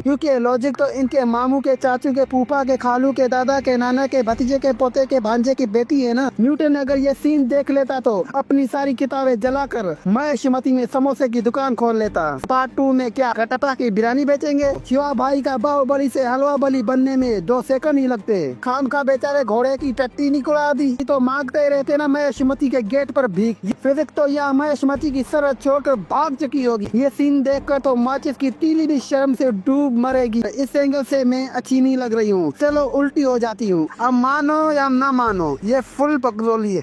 क्योंकि लॉजिक तो इनके मामू के, चाचू के, फूफा के, खालू के, दादा के, नाना के, भतीजे के, पोते के, भांजे की बेटी है ना। न्यूटन अगर ये सीन देख लेता तो अपनी सारी किताबें जलाकर महेशमती में समोसे की दुकान खोल लेता। पार्ट 2 में क्या कटपा की बिरयानी बेचेंगे? शिवा भाई का बाहुबली से हलवा बली बनने में 2 सेकंड ही लगते। खाम खा बेचारे घोड़े की टट्टी निकला दी तो मांगते रहते ना महेशमती के गेट पर भीख। फिजिक तो यह महेशमती की सरहद छोड़कर भाग चुकी होगी। ये सीन देखकर तो माचिस की तीली भी शर्म से डूब मरेगी। इस एंगल से मैं अच्छी नहीं लग रही हूँ, चलो उल्टी हो जाती हूँ। अब मानो या ना मानो, ये फुल बकलोली है।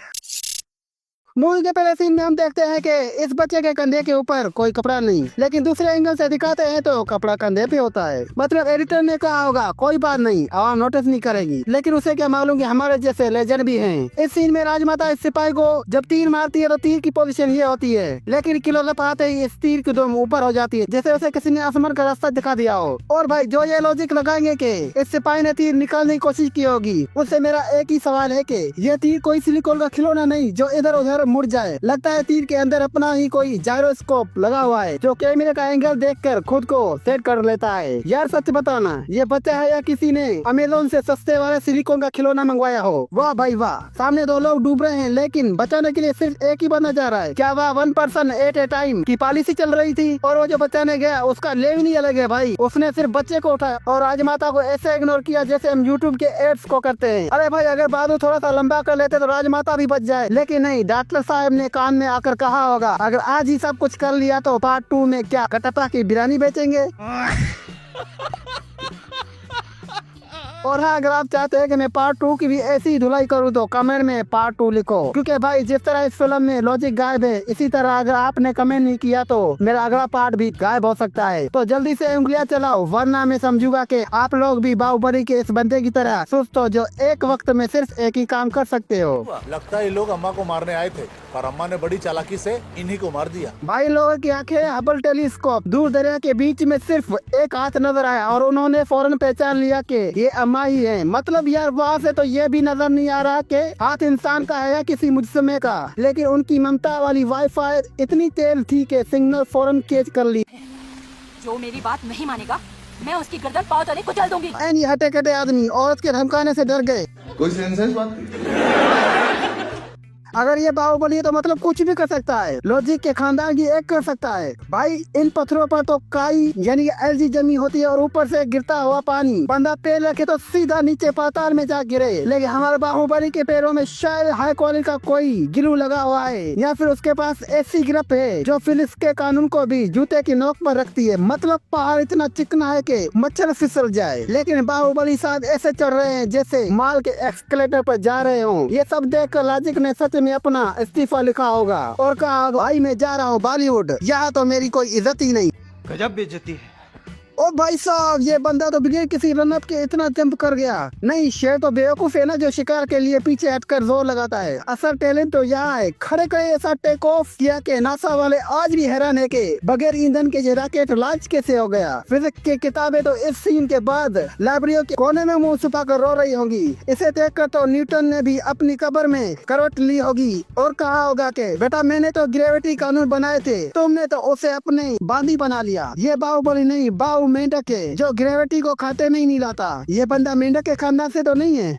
मूवी के पहले सीन में हम देखते हैं कि इस बच्चे के कंधे के ऊपर कोई कपड़ा नहीं, लेकिन दूसरे एंगल से दिखाते हैं तो कपड़ा कंधे पे होता है। मतलब एडिटर ने कहा होगा कोई बात नहीं, आवाम नोटिस नहीं करेगी, लेकिन उसे क्या मालूम कि हमारे जैसे लेजेंड भी हैं। इस सीन में राजमाता इस सिपाही को जब तीर मारती है तो तीर की पोजीशन ये होती है, लेकिन किलो लपाते ही इस तीर की दम ऊपर हो जाती है, जैसे उसे किसी ने आसमान का रास्ता दिखा दिया हो। और भाई जो ये लॉजिक लगाएंगे कि इस सिपाही ने तीर निकालने की कोशिश की होगी, उससे मेरा एक ही सवाल है कि ये तीर कोई सिलिकॉन का खिलौना नहीं जो इधर उधर मुड़ जाए। लगता है तीर के अंदर अपना ही कोई जायरोस्कोप लगा हुआ है जो कैमरे का एंगल देखकर खुद को सेट कर लेता है। यार सच बताना, ये बच्चा है या किसी ने अमेज़न से सस्ते वाले सिलिकॉन का खिलौना मंगवाया हो? वाह भाई वाह, सामने 2 लोग डूब रहे हैं लेकिन बचाने के लिए सिर्फ एक ही बंदा जा रहा है। क्या वह 1 पर्सन एट ए टाइम की पॉलिसी चल रही थी? और वो जो बचाने गया उसका लेव नहीं अलग है भाई, उसने सिर्फ बच्चे को उठाया और राजमाता को ऐसे इग्नोर किया जैसे हम यूट्यूब के एड्स को करते हैं। अरे भाई अगर बादू थोड़ा सा लंबा कर लेते तो राजमाता भी बच जाए, लेकिन नहीं, डॉक्टर साहब ने कान में आकर कहा होगा अगर आज ही सब कुछ कर लिया तो पार्ट 2 में क्या कटपा की बिरयानी बेचेंगे। और हाँ, अगर आप चाहते हैं कि मैं पार्ट 2 की भी ऐसी ही धुलाई करूँ तो कमेंट में पार्ट 2 लिखो, क्योंकि भाई जिस तरह इस फिल्म में लॉजिक गायब है, इसी तरह अगर आपने कमेंट नहीं किया तो मेरा अगला पार्ट भी गायब हो सकता है। तो जल्दी से उंगलियां चलाओ, वरना मैं समझूंगा कि आप लोग भी बाहुबली के इस बंदे की तरह सुस्त हो जो एक वक्त में सिर्फ एक ही काम कर सकते हो। लगता है ये लोग अम्मा को मारने आए थे पर अम्मा ने बड़ी चालाकी से इन्हीं को मार दिया। भाई लोगों की आंखें हबल टेलीस्कोप दूर दरिया के बीच में सिर्फ एक हाथ नजर आया और उन्होंने फौरन पहचान लिया कि ये अम्मा ही है। मतलब यार वहाँ से तो ये भी नजर नहीं आ रहा कि हाथ इंसान का है या किसी मुजस्मे का, लेकिन उनकी ममता वाली वाईफाई इतनी तेज थी कि सिग्नल फौरन कैच कर ली। जो मेरी बात नहीं मानेगा मैं उसकी गर्दन पांव तले कुचल दूंगी। ये हटे कटे आदमी औरत के धमकाने से डर गए। कोई सेंस है इस बात की? अगर ये बाहुबली है तो मतलब कुछ भी कर सकता है, लॉजिक के खानदान की एक कर सकता है। भाई इन पत्थरों पर तो काई यानी एलजी जमी होती है और ऊपर से गिरता हुआ पानी, बंदा पैर रखे तो सीधा नीचे पाताल में जा गिरे, लेकिन हमारे बाहुबली के पैरों में शायद हाई क्वालिटी का कोई ग्लू लगा हुआ है या फिर उसके पास ऐसी ग्रिप है जो फिजिक्स के कानून को भी जूते की नोक पर रखती है। मतलब पहाड़ इतना चिकना है कि मच्छर फिसल जाए, लेकिन बाहुबली साहब ऐसे चढ़ रहे हैं जैसे माल के एक्सकलेटर पर जा रहे हो। ये सब देख कर लॉजिक ने सच में अपना इस्तीफा लिखा होगा और कहा भाई मैं जा रहा हूँ बॉलीवुड, यहाँ तो मेरी कोई इज्जत ही नहीं। गजब बेइज्जती है। ओ भाई साहब, ये बंदा तो बिगड़ किसी रनअप के इतना जंप कर गया। नहीं, शेर तो बेवकूफ है ना जो शिकार के लिए पीछे हटकर जोर लगाता है। असल टैलेंट तो यहाँ है, खड़े खड़े ऐसा टेक ऑफ किया कि नासा वाले आज भी हैरान है कि बगैर ईंधन के ये रॉकेट लॉन्च कैसे हो गया। फिजिक्स की किताबें तो इस सीन के बाद लाइब्रेरियों के कोने में मुंह छुपा कर रो रही होंगी। इसे देखकर तो न्यूटन ने भी अपनी कब्र में करवट ली होगी और कहा होगा कि बेटा मैंने तो ग्रेविटी कानून बनाए थे, तुमने तो उसे अपने बांदी बना लिया। ये बाहुबली नहीं, बाहु मेंढक है जो ग्रेविटी को खाते में ही नहीं लाता। ये बंदा मेंढक के खानदान से तो नहीं है।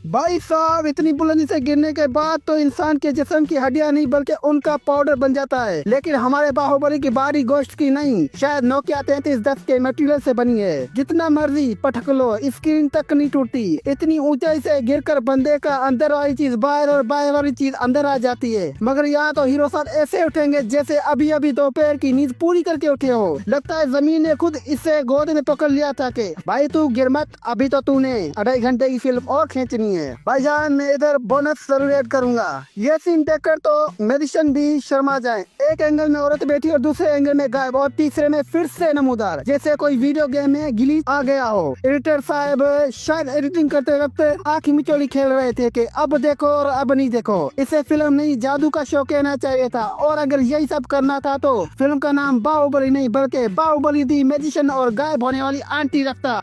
भाई साहब इतनी बुलंदी से गिरने के बाद तो इंसान के जिस्म की हड्डियां नहीं बल्कि उनका पाउडर बन जाता है, लेकिन हमारे बाहुबली की बारी गोश्त की नहीं, शायद नोकिया 3310 के मटेरियल से बनी है। जितना मर्जी पटक लो स्क्रीन तक नहीं टूटती। इतनी ऊंचाई से गिरकर बंदे का अंदर वाली चीज बाहर और बाहर वाली चीज अंदर आ जाती है। मगर यहाँ तो हीरो साहब ऐसे उठेंगे जैसे अभी अभी दोपहर की नींद पूरी करके उठे हो। लगता है जमीन ने खुद इसे गोद में पकड़ लिया था कि भाई तू गिर मत, अभी तो तूने 2.5 घंटे की फिल्म और खींचनी है। भाईजान मैं इधर बोनस जरूर ऐड करूंगा। ये सीन देखकर तो मेडिसन भी शर्मा जाए। एक एंगल में औरत बैठी और दूसरे एंगल में गायब और तीसरे में फिर से नमूदार, जैसे कोई वीडियो गेम में गिली आ गया हो। एडिटर साहब शायद एडिटिंग करते वक्त आँख मिचौली खेल रहे थे कि अब देखो और अब नहीं देखो। इसे फिल्म नहीं जादू का शो कहना चाहिए था, और अगर यही सब करना था तो फिल्म का नाम बाहुबली नहीं बल्कि बाहुबली दी मैजिशियन और गायब होने वाली आंटी रखता।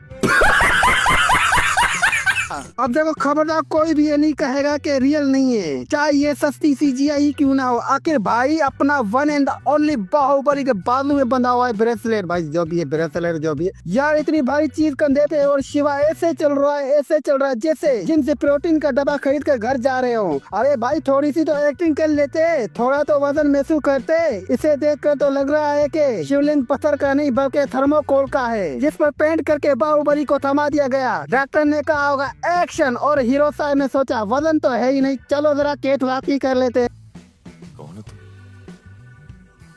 अब देखो खबरदार कोई भी ये नहीं कहेगा कि रियल नहीं है, चाहे ये सस्ती सीजीआई क्यों ना हो। आखिर भाई अपना वन एंड ओनली बाहुबली के बालू में बंधा हुआ है ब्रेसलेट, भाई जो भी है ब्रेसलेट जो भी है यार, इतनी भारी चीज कंधे पे और शिवा ऐसे चल रहा है, ऐसे चल रहा है जैसे जिनसे प्रोटीन का डब्बा खरीद कर घर जा रहे हो। अरे भाई थोड़ी सी तो एक्टिंग कर लेते, थोड़ा तो वजन महसूस करते। इसे देख कर तो लग रहा है कि शिवलिंग पत्थर का नहीं बल्कि थर्मोकोल का है, जिस पर पेंट करके बाहुबली को थमा दिया गया। डॉक्टर ने कहा होगा एक्शन, और हीरो साहब ने सोचा वजन तो है ही नहीं, चलो जरा केट वाकी कर लेते। कौन है तुम?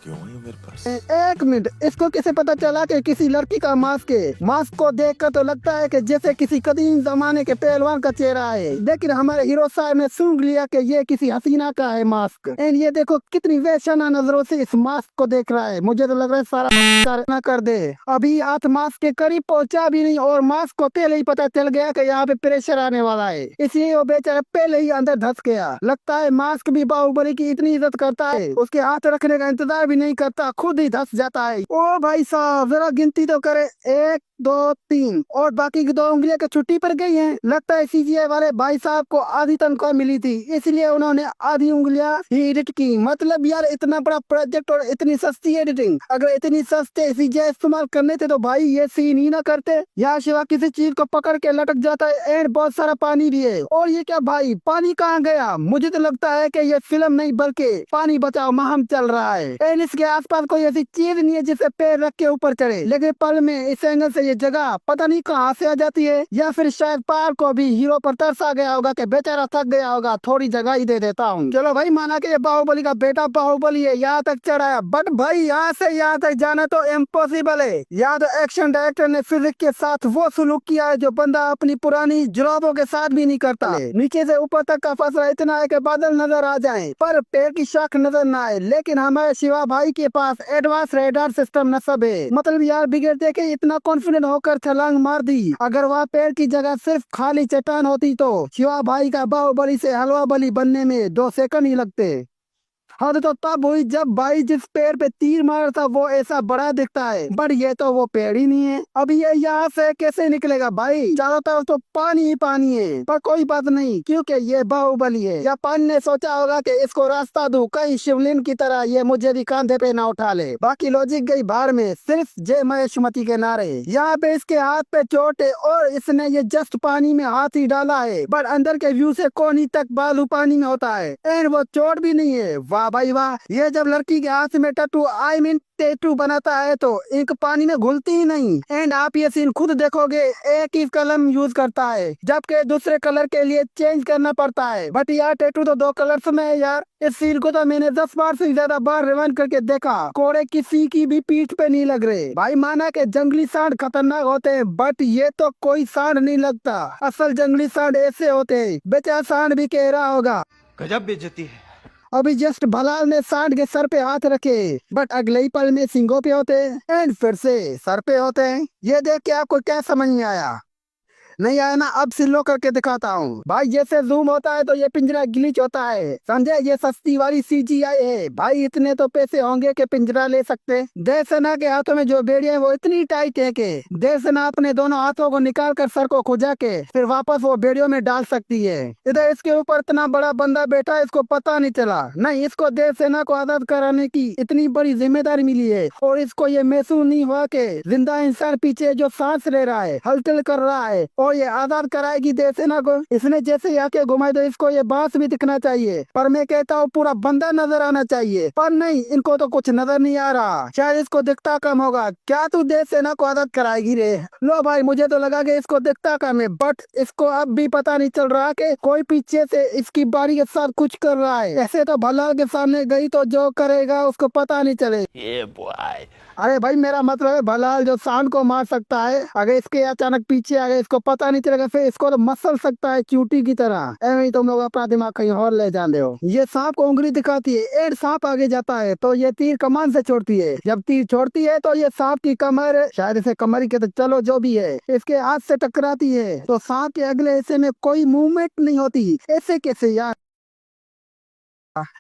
क्यों आई हो मेरे पास? एक मिनट, इसको कैसे पता चला कि किसी लड़की का मास्क है? मास्क को देखकर तो लगता है कि जैसे किसी कदीम जमाने के पहलवान का चेहरा है, लेकिन हमारे हीरो साहब ने सूंघ लिया कि ये किसी हसीना का है मास्क। एंड ये देखो कितनी वैशाना नजरों से इस मास्क को देख रहा है, मुझे तो लग रहा है सारा ना कर दे। अभी हाथ मास्क के करीब पहुंचा भी नहीं और मास्क को पहले ही पता चल गया कि यहाँ पे प्रेशर आने वाला है, इसलिए वो बेचारा पहले ही अंदर धस गया। लगता है मास्क भी बाहुबली की इतनी इज्जत करता है, उसके हाथ रखने का इंतजार भी नहीं करता, खुद ही धस जाता है। ओ भाई साहब जरा गिनती तो करे, 1 2 3 और बाकी की 2 उंगलियां के छुट्टी पर गई हैं। लगता है सीजीआई वाले भाई साहब को आधी तनख्वाह मिली थी, इसलिए उन्होंने आधी उंगलियां ही एडिट की। मतलब यार इतना बड़ा प्रोजेक्ट और इतनी सस्ती एडिटिंग, अगर इतनी सस्ते सीजीआई इस्तेमाल करने थे तो भाई ये सीन ही ना करते। यहाँ शिवा किसी चीज को पकड़ के लटक जाता है एंड बहुत सारा पानी भी है। और ये क्या भाई, पानी कहाँ गया? मुझे तो लगता है कि ये फिल्म नहीं बल्कि पानी बचाओ मुहिम चल रहा है। एंड इसके आसपास कोई ऐसी चीज नहीं है जिसे पैर रख के ऊपर चढ़े, लेकिन पल में इस एंगल से ये जगह पता नहीं कहाँ से आ जाती है, या फिर शायद पार को भी हीरो पर तरस आ गया होगा कि बेचारा थक गया होगा, थोड़ी जगह ही दे देता हूँ। चलो भाई माना कि ये बाहुबली का बेटा बाहुबली है, यहाँ तक चढ़ाया, बट भाई यहाँ से यहाँ तक जाना तो इम्पॉसिबल है। या तो एक्शन डायरेक्टर ने फिजिक्स के साथ वो सुलूक किया है जो बंदा अपनी पुरानी जुराबों के साथ भी नहीं करता। नीचे से ऊपर तक का फासला इतना है कि बादल नजर आ जाए पर पैर की शाख नजर न आए, लेकिन हमारे शिवा भाई के पास एडवांस रेडार सिस्टम नस्ब है। मतलब यार बिगड़ देखे इतना कॉन्फिडेंट होकर छलांग मार दी। अगर वहाँ पेड़ की जगह सिर्फ खाली चट्टान होती तो शिवा भाई का बाहुबली से हलवा बली बनने में 2 सेकंड ही लगते। हद तो तब हुई जब भाई जिस पेड़ पे तीर मारा था वो ऐसा बड़ा दिखता है, बट ये तो वो पेड़ ही नहीं है। अब ये यहाँ से कैसे निकलेगा भाई? चारों तरफ तो पानी ही पानी है। पर कोई बात नहीं क्योंकि ये बाहुबली है। या पानी ने सोचा होगा कि इसको रास्ता दूं, कहीं शिवलिंग की तरह ये मुझे भी कांधे पे ना उठा ले। बाकी लॉजिक गई बाहर में, सिर्फ जय महेशमती के नारे। यहाँ पे इसके हाथ पे चोट है और इसने ये जस्ट पानी में हाथ ही डाला है, बट अंदर के व्यू से कोनी तक बालू पानी में होता है एंड वो चोट भी नहीं है। वाह भाई वाह, ये जब लड़की के हाथ में टैटू आई मीन टैटू बनाता है तो इंक पानी में घुलती ही नहीं। एंड आप ये सीन खुद देखोगे, एक ही कलम यूज करता है जबकि दूसरे कलर के लिए चेंज करना पड़ता है। बट यार टैटू तो 2 कलर्स में है यार। इस सीन को तो मैंने 10 बार से ज्यादा बार रिवाइंड करके देखा, कोड़े किसी की भी पीठ पे नहीं लग रहे। भाई माना कि जंगली सांड खतरनाक होते हैं, बट ये तो कोई सांड नहीं लगता। असल जंगली सांड ऐसे होते हैं, बेचारा सांड भी कह रहा होगा गजब बेइज्जती है। अभी जस्ट भलाल ने सांड के सर पे हाथ रखे, बट अगले ही पल में सिंगों पे होते एंड फिर से सर पे होते हैं। ये देख के आपको क्या समझ में आया? नहीं आया ना? अब सिलो करके दिखाता हूँ भाई। जैसे जूम होता है तो ये पिंजरा ग्लिच होता है, समझे? ये सस्ती वाली सीजीआई है भाई। इतने तो पैसे होंगे कि पिंजरा ले सकते। देवसेना के हाथों में जो बेड़ियां है वो इतनी टाइट है कि देवसेना अपने दोनों हाथों को निकाल कर सर को खुजा के फिर वापस वो बेड़ियों में डाल सकती है। इधर इसके ऊपर इतना बड़ा बंदा बैठा है, इसको पता नहीं चला। नहीं, इसको देवसेना को आजाद कराने की इतनी बड़ी जिम्मेदारी मिली है और इसको ये महसूस नहीं हुआ कि जिंदा इंसान पीछे जो सांस ले रहा है, हलचल कर रहा है और ये आजाद कराएगी देवसेना को। इसने जैसे आके घुमाई तो इसको ये बांस भी दिखना चाहिए, पर मैं कहता हूँ पूरा बंदा नजर आना चाहिए। पर नहीं, इनको तो कुछ नजर नहीं आ रहा, शायद इसको दिखता कम होगा। क्या तू देवसेना को आजाद कराएगी रे? लो भाई, मुझे तो लगा कि इसको दिखता कम है, बट इसको अब भी पता नहीं चल रहा कि कोई पीछे से इसकी बारी के साथ कुछ कर रहा है। ऐसे तो भलाल के सामने गई तो जो करेगा उसको पता नहीं चले। अरे भाई मेरा मतलब है भलाल जो सांड को मार सकता है, अगर इसके अचानक पीछे आ गए इसको पता नहीं चलेगा, फिर इसको तो मसल सकता है चूटी की तरह। ऐसे ही तुम लोग अपना दिमाग कहीं और ले जाते हो। ये सांप को उंगली दिखाती है एंड सांप आगे जाता है तो ये तीर कमान से छोड़ती है। जब तीर छोड़ती है तो ये सांप की कमर, शायद इसे कमर ही कहते, चलो जो भी है, इसके हाथ से टकराती है तो सांप के अगले हिस्से में कोई मूवमेंट नहीं होती। ऐसे कैसे यार?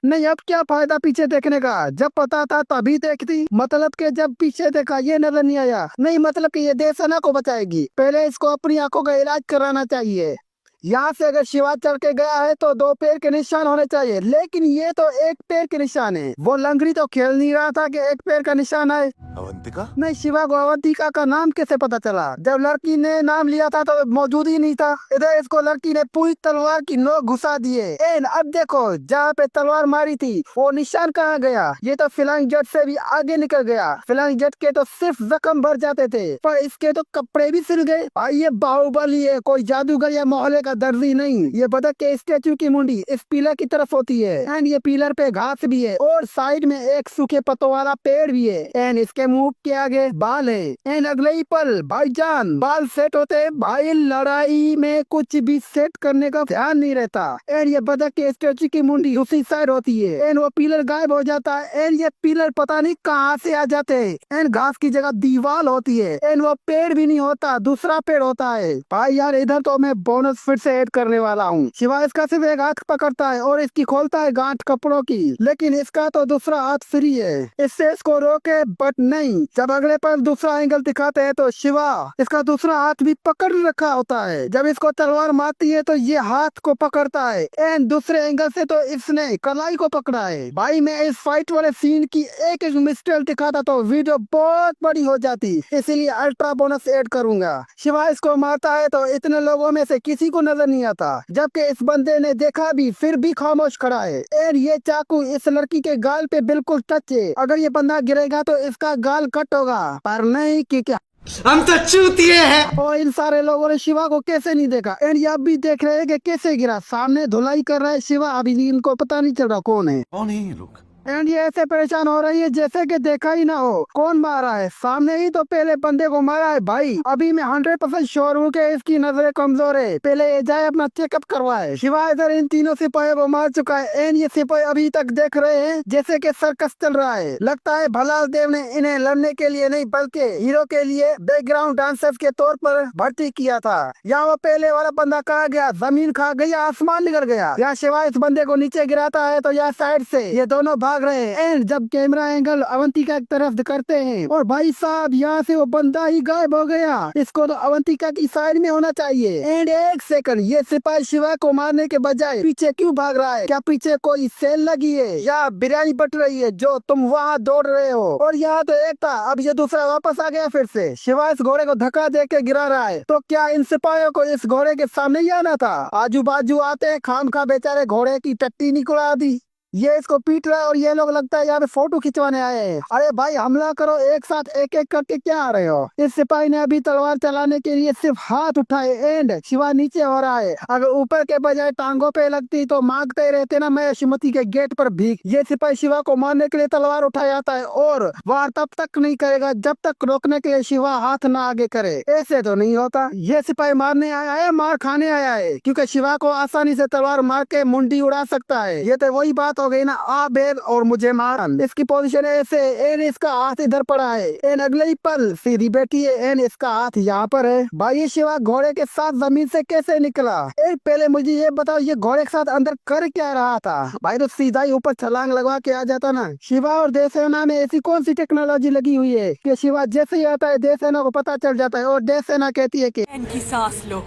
नहीं, अब क्या फायदा पीछे देखने का? जब पता था तभी देखती। मतलब कि जब पीछे देखा ये नजर नहीं आया। नहीं मतलब कि ये देवसेना को बचाएगी, पहले इसको अपनी आंखों का इलाज कराना चाहिए। यहाँ से अगर शिवा चल के गया है तो 2 पैर के निशान होने चाहिए, लेकिन ये तो 1 पैर के निशान है। वो लंगड़ी तो खेल नहीं रहा था कि 1 पैर का निशान है। अवंतिका? नहीं, शिवा को अवंतिका का नाम कैसे पता चला? जब लड़की ने नाम लिया था तो मौजूद ही नहीं था। इधर इसको लड़की ने पूरी तलवार की नोक घुसा दिए। अब देखो, जहाँ पे तलवार मारी थी वो निशान कहाँ गया? ये तो फ्लाइंग जेट से भी आगे निकल गया। फ्लाइंग जेट के तो सिर्फ जख्म भर जाते थे, पर इसके तो कपड़े भी सिल गए। भाई ये बाहुबली है, कोई जादूगर या मोहल्ले का दर्जी नहीं। ये बतख के स्टेचू की मुंडी इस पिलर की तरफ होती है, एंड ये पिलर पे घास भी है और साइड में एक सूखे पत्तों वाला पेड़ भी है, एंड इसके मुंह के आगे बाल है। एंड अगले ही पल भाईजान बाल सेट होते। भाई लड़ाई में कुछ भी सेट करने का ध्यान नहीं रहता। एंड ये बतख के स्टेचू की मुंडी उसी साइड होती है, एंड वो पिलर गायब हो जाता है। एंड ये पिलर पता नहीं कहाँ से आ जाते हैं। एंड घास की जगह दीवार होती है, एंड वो पेड़ भी नहीं होता, दूसरा पेड़ होता है। भाई यार इधर तो मैं बोनस फिर से ऐड करने वाला हूँ। शिवा इसका सिर्फ एक हाथ पकड़ता है और इसकी खोलता है गांठ कपड़ों की, लेकिन इसका तो दूसरा हाथ फ्री है। इससे इसको रोके, बट नहीं। जब अगले पर दूसरा एंगल दिखाते हैं तो शिवा इसका दूसरा हाथ भी पकड़ रखा होता है। जब इसको तलवार मारती है तो ये हाथ को पकड़ता है, एंड दूसरे एंगल से तो इसने कलाई को पकड़ा है। भाई मैं इस फाइट वाले सीन की एक एक मिस्टेक दिखाता तो वीडियो बहुत बड़ी हो जाती, इसीलिए अल्ट्रा बोनस ऐड करूंगा। शिवा इसको मारता है तो इतने लोगों में से किसी को नजर नहीं आता, जबकि इस बंदे ने देखा भी फिर भी खामोश खड़ा है। और ये चाकू इस लड़की के गाल पे बिल्कुल टच है। अगर ये बंदा गिरेगा तो इसका गाल कट होगा, पर नहीं कि क्या हम तो चूतिए हैं। और इन सारे लोगों ने शिवा को कैसे नहीं देखा? एंड ये अब भी देख रहे हैं कि कैसे गिरा। सामने धुलाई कर रहा है शिवा, अभी इनको पता नहीं चल रहा कौन है। कौन है ये लोग? एंड ये ऐसे परेशान हो रही है जैसे कि देखा ही ना हो। कौन मारा है? सामने ही तो पहले बंदे को मारा है। भाई अभी मैं 100% श्योर हूँ कि इसकी नजरें कमजोर है। पहले ये जाए अपना चेकअप करवाए। शिवा इधर इन तीनों सिपाहियों को मार चुका है, एंड ये सिपाही अभी तक देख रहे हैं जैसे कि सर्कस चल रहा है। लगता है भलाल देव ने इन्हें लड़ने के लिए नहीं बल्कि हीरो के लिए बैकग्राउंड डांसर्स के तौर पर भर्ती किया था। यहाँ वो पहले वाला बंदा कहा गया, जमीन खा गई, आसमान निकल गया। यहाँ शिवा इस बंदे को नीचे गिराता है तो यहाँ साइड से ये दोनों भाग रहे हैं। एंड जब कैमरा एंगल अवंतिका की तरफ करते हैं और भाई साहब यहाँ से वो बंदा ही गायब हो गया। इसको तो अवंतिका की साइड में होना चाहिए। एंड एक सेकंड, ये सिपाही शिवा को मारने के बजाय पीछे क्यों भाग रहा है? क्या पीछे कोई सेल लगी है या बिरयानी बट रही है जो तुम वहाँ दौड़ रहे हो? और यहाँ तो एक था, अब ये दूसरा वापस आ गया फिर से। शिवा इस घोड़े को धक्का दे के गिरा रहा है, तो क्या इन सिपाहियों को इस घोड़े के सामने ही आना था? आजू बाजू आते खाम खा बेचारे घोड़े की टट्टी निकला दी। ये इसको पीट रहा है और ये लोग लगता है यहाँ पे फोटो खिंचवाने आए हैं। अरे भाई हमला करो एक साथ, एक एक करके क्या आ रहे हो? इस सिपाही ने अभी तलवार चलाने के लिए सिर्फ हाथ उठाए, एंड शिवा नीचे हो रहा है। अगर ऊपर के बजाय टांगों पे लगती तो मांगते ही रहते ना, मैं श्रीमती के गेट पर भीख। ये सिपाही शिवा को मारने के लिए तलवार उठाया जाता है और वार तब तक नहीं करेगा जब तक रोकने के लिए शिवा हाथ ना आगे करे। ऐसे तो नहीं होता। ये सिपाही मारने आया है, मार खाने आया है, क्योंकि शिवा को आसानी से तलवार मार के मुंडी उड़ा सकता है। ये तो वही बात हो गई ना, आ बेर और मुझे मार। इसकी पोजीशन ऐसे, एन इसका हाथ इधर पड़ा है, एन अगले ही पल सीधी बैठी है, एन इसका हाथ यहाँ पर है। भाई शिवा घोड़े के साथ जमीन से कैसे निकला? पहले मुझे ये बताओ, ये घोड़े के साथ अंदर कर क्या रहा था? भाई तो सीधा ही ऊपर छलांग लगवा के आ जाता ना। शिवा और देवसेना में ऐसी कौन सी टेक्नोलॉजी लगी हुई है कि शिवा जैसे ही आता है देवसेना को पता चल जाता है और देवसेना कहती है कि इनकी सांस लो,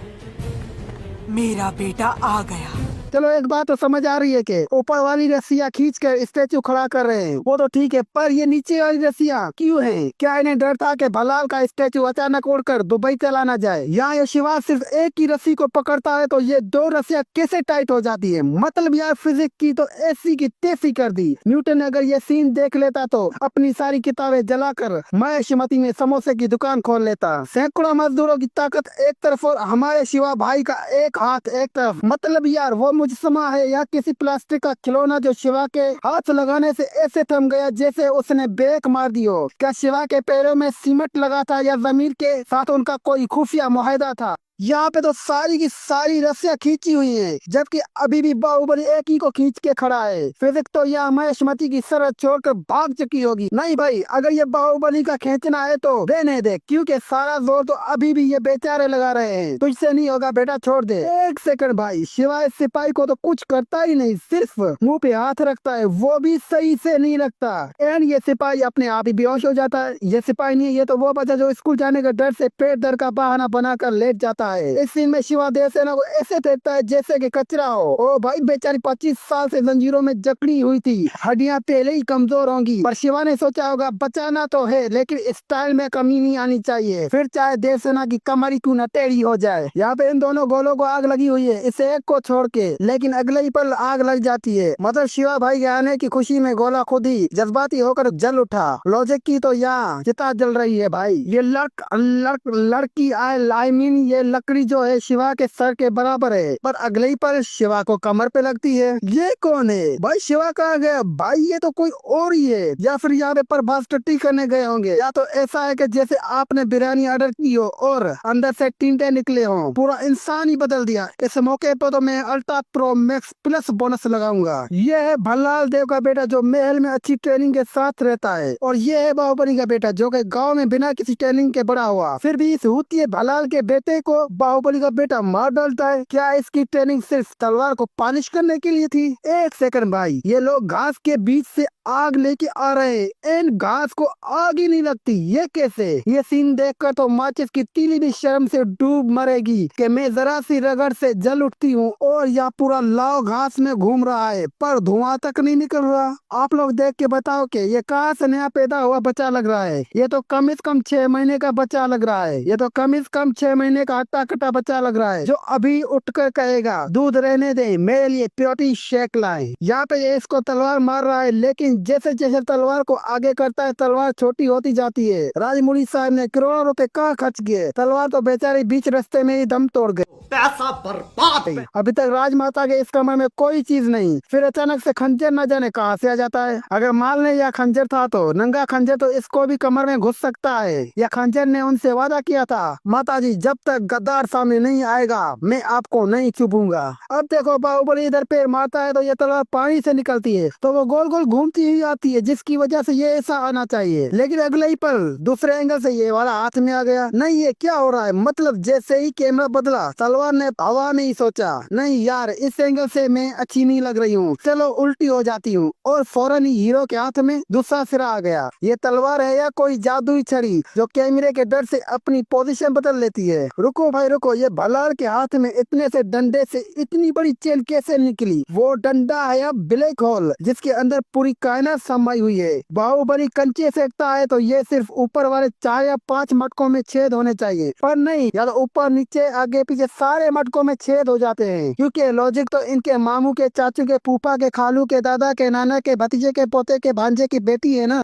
मेरा बेटा आ गया। चलो एक बात तो समझ आ रही है कि ऊपर वाली रस्सियाँ खींच कर स्टेचू खड़ा कर रहे हैं, वो तो ठीक है, पर ये नीचे वाली रस्सियाँ क्यों हैं? क्या इन्हें डर था कि भलाल का स्टेचू अचानक उड़कर दुबई चला ना जाए? यहाँ ये शिवा सिर्फ एक ही रस्सी को पकड़ता है तो ये 2 रस्सियाँ कैसे टाइट हो जाती है? मतलब यार फिजिक्स की तो ऐसी की तैसी कर दी। न्यूटन अगर ये सीन देख लेता तो अपनी सारी किताबें जलाकर मैं श्रीमती में समोसे की दुकान खोल लेता। सैकड़ों मजदूरों की ताकत एक तरफ और हमारे शिवा भाई का एक हाथ एक तरफ। मतलब यार वो मुजस्समा है या किसी प्लास्टिक का खिलौना जो शिवा के हाथ लगाने से ऐसे थम गया जैसे उसने ब्रेक मार दी हो। क्या शिवा के पैरों में सीमेंट लगा था या जमीन के साथ उनका कोई खुफिया मुआहदा था? यहाँ पे तो सारी की सारी रस्सियाँ खींची हुई हैं, जबकि अभी भी बाहुबली एक ही को खींच के खड़ा है। फिजिक्स तो यह महेशमती की सरहद छोड़कर भाग चुकी होगी। नहीं भाई, अगर ये बाहुबली का खींचना है तो रहने दे, क्योंकि सारा जोर तो अभी भी ये बेचारे लगा रहे हैं। तुझसे नहीं होगा बेटा, छोड़ दे। एक सेकंड भाई, शिवाय सिपाही को तो कुछ करता ही नहीं, सिर्फ मुंह पे हाथ रखता है, वो भी सही से नहीं रखता। एंड ये सिपाही अपने आप ही बेहोश हो जाता है। ये सिपाही नहीं है, ये तो वो बच्चा जो स्कूल जाने के डर से पेट दर्द का बहाना बनाकर लेट जाता है। है। इस सीन में शिवा देवसेना को ऐसे फेंकता है जैसे कि कचरा हो। ओ भाई बेचारी 25 साल से जंजीरों में जकड़ी हुई थी, हड्डियां पहले ही कमजोर होंगी, पर शिवा ने सोचा होगा बचाना तो है लेकिन स्टाइल में कमी नहीं आनी चाहिए, फिर चाहे देवसेना की कमर क्यों न टेढ़ी हो जाए। यहाँ पे इन दोनों गोलों को आग लगी हुई है, इसे एक को छोड़ के, लेकिन अगले ही पल आग लग जाती है। मतलब शिवा भाई के आने की खुशी में गोला खुद ही जज्बाती होकर जल उठा। लॉजिक की तो यहाँ चिता जल रही है भाई। ये लड़की आई मीन ये लकड़ी जो है शिवा के सर के बराबर है, पर अगले ही पल शिवा को कमर पे लगती है। ये कौन है भाई? शिवा कहाँ गया भाई? ये तो कोई और ही है, या फिर यहाँ पे प्रभास टट्टी करने गए होंगे, या तो ऐसा है कि जैसे आपने बिरयानी ऑर्डर की हो और अंदर से टींटे निकले हो, पूरा इंसान ही बदल दिया। इस मौके पर तो मैं ultra pro max plus bonus लगाऊंगा। ये है भल्लाल देव का बेटा जो महल में अच्छी ट्रेनिंग के साथ रहता है, और ये है बाहुबली का बेटा जो कि गांव में बिना किसी ट्रेनिंग के बड़ा हुआ, फिर भी इस हुतिये भल्लाल के बेटे को बाहुबली का बेटा मार डालता है। क्या इसकी ट्रेनिंग सिर्फ तलवार को पालिश करने के लिए थी? एक सेकंड भाई, ये लोग घास के बीच से आग लेके आ रहे हैं, इन घास को आग ही नहीं लगती, ये कैसे? ये सीन देखकर तो माचिस की तीली भी शर्म से डूब मरेगी कि मैं जरा सी रगड़ से जल उठती हूँ और यह पूरा लाव घास में घूम रहा है पर धुआं तक नहीं निकल रहा। आप लोग देख के बताओ कि ये कहाँ से नया पैदा हुआ बच्चा लग रहा है? ये तो कम से कम 6 महीने का बच्चा लग रहा है। ये तो कम से कम 6 महीने का हट्टा कट्टा बच्चा लग रहा है जो अभी उठकर कहेगा दूध रहने दे, मेरे लिए प्योरिटी शेक लाए। यहाँ पे ये इसको तलवार मार रहा है, लेकिन जैसे जैसे तलवार को आगे करता है तलवार छोटी होती जाती है। राजमौली साहब ने करोड़ों रुपए कहाँ खर्च किए, तलवार तो बेचारी बीच रास्ते में ही दम तोड़ गई, पैसा बर्बाद है। अभी तक राजमाता के इस कमर में कोई चीज नहीं, फिर अचानक से खंजर न जाने कहाँ से आ जाता है। अगर मान ले या खंजर था तो नंगा खंजर तो इसको भी कमर में घुस सकता है। या खंजर ने उनसे वादा किया था, माता जी जब तक गद्दार सामने नहीं आएगा मैं आपको नहीं चुपूंगा। अब देखो बाहुबली इधर पैर मारता है तो ये तलवार पानी से निकलती है तो वो गोल गोल घूमती ही आती है, जिसकी वजह से ये ऐसा आना चाहिए, लेकिन अगले ही पल दूसरे एंगल से ये वाला हाथ में आ गया। नहीं ये क्या हो रहा है? मतलब जैसे ही कैमरा बदला तलवार ने हवा में ही सोचा नहीं यार इस एंगल से मैं अच्छी नहीं लग रही हूँ, चलो उल्टी हो जाती हूँ, और फौरन ही हीरो के हाथ में दूसरा सिरा आ गया। ये तलवार है या कोई जादुई छड़ी जो कैमरे के डर से अपनी पोजीशन बदल लेती है? रुको भाई रुको, ये भल्लाल के हाथ में इतने से डंडे से इतनी बड़ी चेन कैसे निकली? वो डंडा है या ब्लैक होल जिसके अंदर पूरी कायनात समाई हुई है। बाहुबली कंचे फेंकता है तो ये सिर्फ ऊपर वाले 4 या 5 मटकों में छेद होने चाहिए, पर नहीं, या तो ऊपर नीचे आगे पीछे सारे मटकों में छेद हो जाते हैं, क्योंकि लॉजिक तो इनके मामू के, चाचू के, फूफा के, खालू के, दादा के, नाना के, भतीजे के, पोते के, भांजे की बेटी है ना।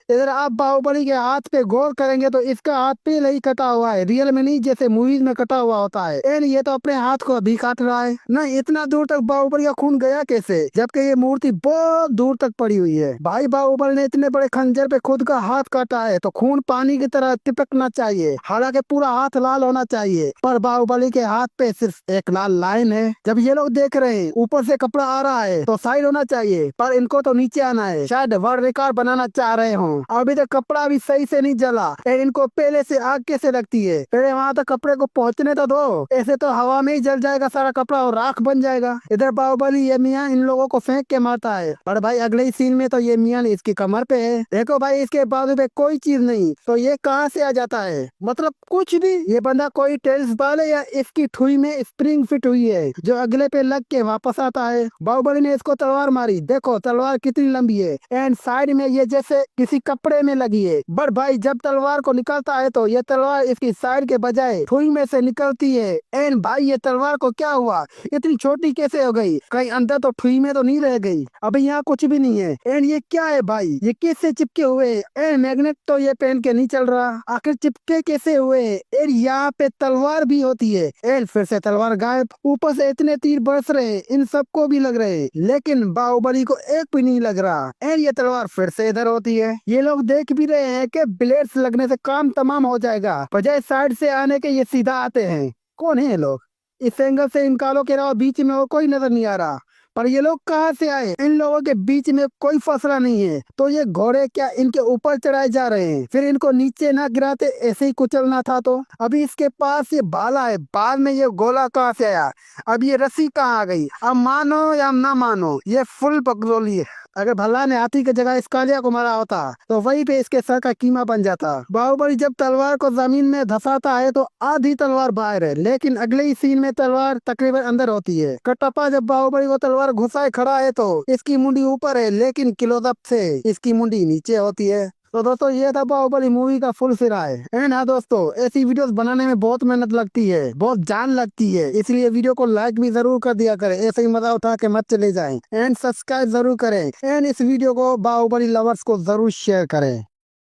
इधर आप बाहुबली के हाथ पे गौर करेंगे तो इसका हाथ पहले ही कटा हुआ है, रियल में नहीं जैसे मूवीज में कटा हुआ होता है। एंड ये तो अपने हाथ को अभी काट रहा है। नहीं इतना दूर तक बाहुबली का खून गया कैसे, जबकि ये मूर्ति बहुत दूर तक पड़ी हुई है। भाई बाहुबली ने इतने बड़े खंजर पे खुद का हाथ काटा है तो खून पानी की तरह टिपकना चाहिए, हालांकि पूरा हाथ लाल होना चाहिए, पर बाहुबली के हाथ पे सिर्फ एक लाल लाइन है। जब ये लोग देख रहे हैं ऊपर से कपड़ा आ रहा है तो साइड होना चाहिए, पर इनको तो नीचे आना है, शायद वर्ल्ड रिकॉर्ड बनाना चाह रहे हो। अभी तक कपड़ा भी सही से नहीं जला, इनको पहले से आग कैसे लगती है? पहले वहाँ तक कपड़े को पहुँचने तो दो, ऐसे तो हवा में ही जल जाएगा सारा कपड़ा और राख बन जाएगा। इधर बाहुबली ये मियाँ इन लोगों को फेंक के मारता है, पर भाई अगले ही सीन में तो ये मियाँ इसकी कमर पे है। देखो भाई इसके बाजू पे कोई चीज नहीं, तो ये कहाँ से आ जाता है? मतलब कुछ भी। ये बंदा कोई टेनिस बॉल है या इसकी ठुई में स्प्रिंग फिट हुई है जो अगले पे लग के वापस आता है? बाहुबली ने इसको तलवार मारी, देखो तलवार कितनी लंबी है, एंड साइड में ये जैसे किसी कपड़े में लगी है। बट भाई जब तलवार को निकलता है तो ये तलवार इसकी साइड के बजाय ठुई में से निकलती है। एंड भाई ये तलवार को क्या हुआ, इतनी छोटी कैसे हो गई? कहीं अंदर तो ठुई में तो नहीं रह गई? अभी यहाँ कुछ भी नहीं है। एंड ये क्या है भाई, ये किससे चिपके हुए? एंड मैग्नेट तो ये पहन के नहीं चल रहा, आखिर चिपके कैसे हुए? एंड यहाँ पे तलवार भी होती है। एंड फिर से तलवार गायब, ऊपर से इतने तीर बरस रहे, इन सबको भी लग रहे, लेकिन बाहुबली को एक भी नहीं लग रहा। एंड ये तलवार फिर से इधर होती है। ये लोग देख भी रहे हैं कि ब्लेड्स लगने से काम तमाम हो जाएगा, बजाय साइड से आने के ये सीधा आते हैं। कौन है ये लोग? इस एंगल से इन कालों के अलावा बीच में और कोई नजर नहीं आ रहा। पर ये लोग कहाँ से आए? इन लोगों के बीच में कोई फसला नहीं है, तो ये घोड़े क्या इनके ऊपर चढ़ाए जा रहे हैं? फिर इनको नीचे ना गिराते ऐसे ही कुचलना था। तो अभी इसके पास ये भाला है, बाद में ये गोला कहाँ से आया? अब ये रस्सी कहाँ आ गई? अब मानो या ना मानो, ये फुल बकलोली है। अगर भल्ला ने हाथी की जगह इस कालिया को मारा होता तो वहीं पे इसके सर का कीमा बन जाता। बाहुबली जब तलवार को जमीन में धसाता है तो आधी तलवार बाहर है, लेकिन अगले ही सीन में तलवार तकरीबन अंदर होती है। कटप्पा जब बाहुबली को तलवार घुसाए खड़ा है तो इसकी मुंडी ऊपर है, लेकिन क्लोजअप से इसकी मुंडी नीचे होती है। तो दोस्तों ये था बाहुबली मूवी का फुल सिरा है। एंड हाँ दोस्तों, ऐसी वीडियोस बनाने में बहुत मेहनत लगती है, बहुत जान लगती है, इसलिए वीडियो को लाइक भी जरूर कर दिया करें, ऐसे ही मजा उठा के मत चले जाएं। एंड सब्सक्राइब जरूर करें, एंड इस वीडियो को बाहुबली लवर्स को जरूर शेयर करें।